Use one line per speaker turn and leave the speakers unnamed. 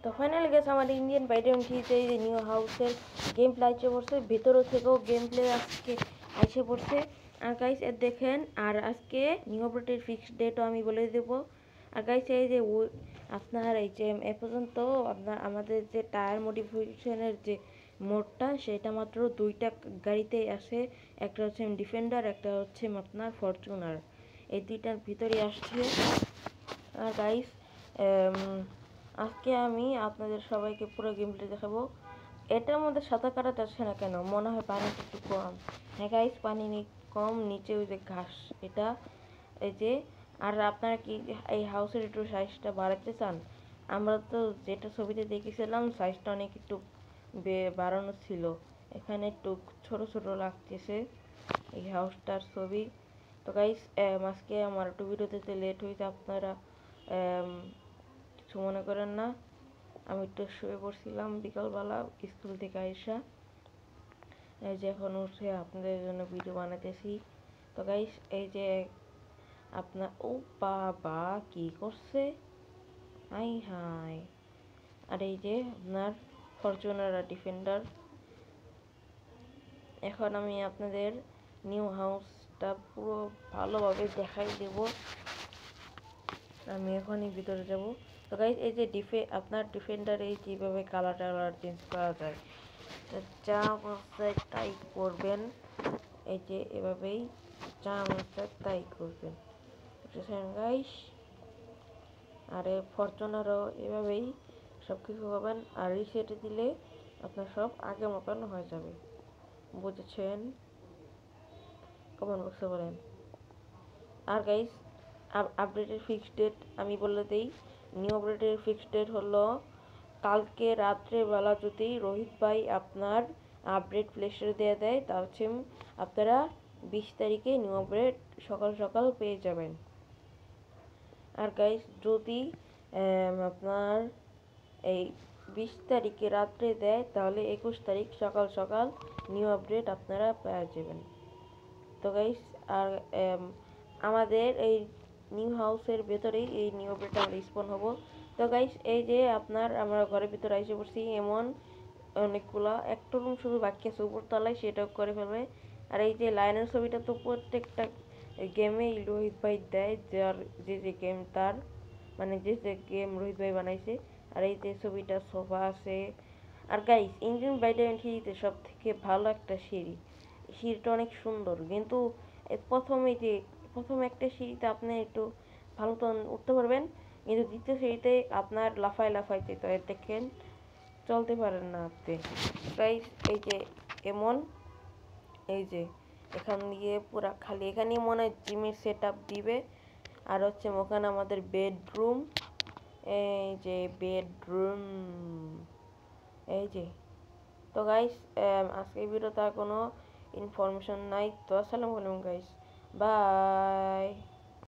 তো ফাইনালি গেছে আমার ইন্ডিয়ান বাইডেন থ্রিতে এই যে নিউ হাউসের গেম প্লে আসে পড়ছে, ভেতরও থেকেও গেম প্লে আজকে আসে পড়ছে। আর গাইস এর দেখেন, আর আজকে নিউ আপডেটের ফিক্সড ডেটও আমি বলে দেবো। আর গাইস এই যে আপনার এই যে এ পর্যন্ত আপনার আমাদের যে টায়ার মডিফিকেশনের যে মোডটা, সেটা মাত্র দুইটা গাড়িতেই আসে। একটা হচ্ছে ডিফেন্ডার, একটা হচ্ছে আপনার ফরচুনার, এই দুইটার ভিতরে আসছে। আর গাইস আজকে আমি আপনাদের সবাইকে পুরো গেম প্লে দেখাবো। এটার মধ্যে সাঁতার কাটা যাচ্ছে না কেন, মনে হয় পানিটা একটু কম। হ্যাঁ গাইস, পানি কম, নিচে ওই যে ঘাস এটা, এই যে। আর আপনারা কি এই হাউসের একটু সাইজটা বাড়াতে চান? আমরা তো যেটা ছবিতে দেখেছিলাম সাইজটা অনেক একটু বাড়ানো ছিল, এখানে একটু ছোট ছোট লাগতেছে এই হাউসটার ছবি। তো গাইস আজকে আমার একটু ভিডিওতে লেট হয়েছে, আপনারা কিছু মনে করেন না। আমি একটু শুয়ে পড়ছিলাম বিকালবেলা স্কুল থেকে আইসা, এই যে এখন উঠে আপনাদের জন্য ভিডিও বানাতেছি। তো গাইস এই যে আপনার, ও বাবা কি করছে, হাই হাই। আর এই যে আপনার ফরচুনার আর ডিফেন্ডার। এখন আমি আপনাদের নিউ হাউসটা পুরো ভালোভাবে দেখাই দেব। আমি এখনই ভিতরে যাব। তো গাইস এই যে আপনার ডিফেন্ডার এই যেভাবে কালার টালার চেঞ্জ করা যায়, যা মনে তাই করবেন। এই যে এভাবেই যা মনে তাই করবেন, বুঝেছেন গাইস? আর ফরচুনারও এভাবেই সব কিছু করবেন। আর রিসেটে দিলে আপনার সব আগের মতন হয়ে যাবে, বুঝেছেন? কমেন্ট বক্সে বলেন। আর গাইস আপডেটের ফিক্সড ডেট আমি বলে দিই। নিউ আপডেটের ফিক্সড ডেট হলো কালকে রাত্রেবেলা যদি রোহিত ভাই আপনার আপডেট প্লে স্টোরে দিয়ে দেয়, তা হচ্ছে আপনারা 20 তারিখে নিউ আপডেট সকাল সকাল পেয়ে যাবেন। আর গাইস যদি আপনার এই 20 তারিখে রাত্রে দেয়, তাহলে 21 তারিখ সকাল সকাল নিউ আপডেট আপনারা পেয়ে যাবেন। তো গাইস আর আমাদের এই নিউ হাউসের ভেতরেই এই নিউ আপডেটটা আমরা স্পন হব। তো গাইস এই যে আপনার আমরা ঘরের ভিতরে এসে পড়ছি, এমন অনেকগুলা একটা রুম শুধু বাকি আছে উপরতলায়, সেটাও করে ফেলবে। আর এই যে লাইনের ছবিটা তো প্রত্যেকটা গেমে রোহিত ভাই দেয়, যার যে যে গেম তার, মানে যে যে গেম রোহিত ভাই বানাইছে। আর এই যে ছবিটা সোফা আছে। আর গাইস ইঞ্জিন বাইডেন সিঁড়িতে সব থেকে ভালো একটা সিঁড়ি, সিঁড়িটা অনেক সুন্দর, কিন্তু প্রথম একটা সিঁড়িতে আপনি একটু ভালো মতন উঠতে পারবেন, কিন্তু দ্বিতীয় সিঁড়িতে আপনার লাফায় লাফায় যেতে হয়, দেখেন চলতে পারেন না আপনি। গাইস এই যে এমন, এই যে এখান দিয়ে পুরা খালি, এখানেই মনে হয় জিমের সেট আপ দিবে। আর হচ্ছে ওখানে আমাদের বেডরুম, এই যে বেডরুম, এই যে। তো গাইস আজকে ভিডিওতে আর কোনো ইনফরমেশন নাই। তো আসসালামু আলাইকুম গাইস, বাই।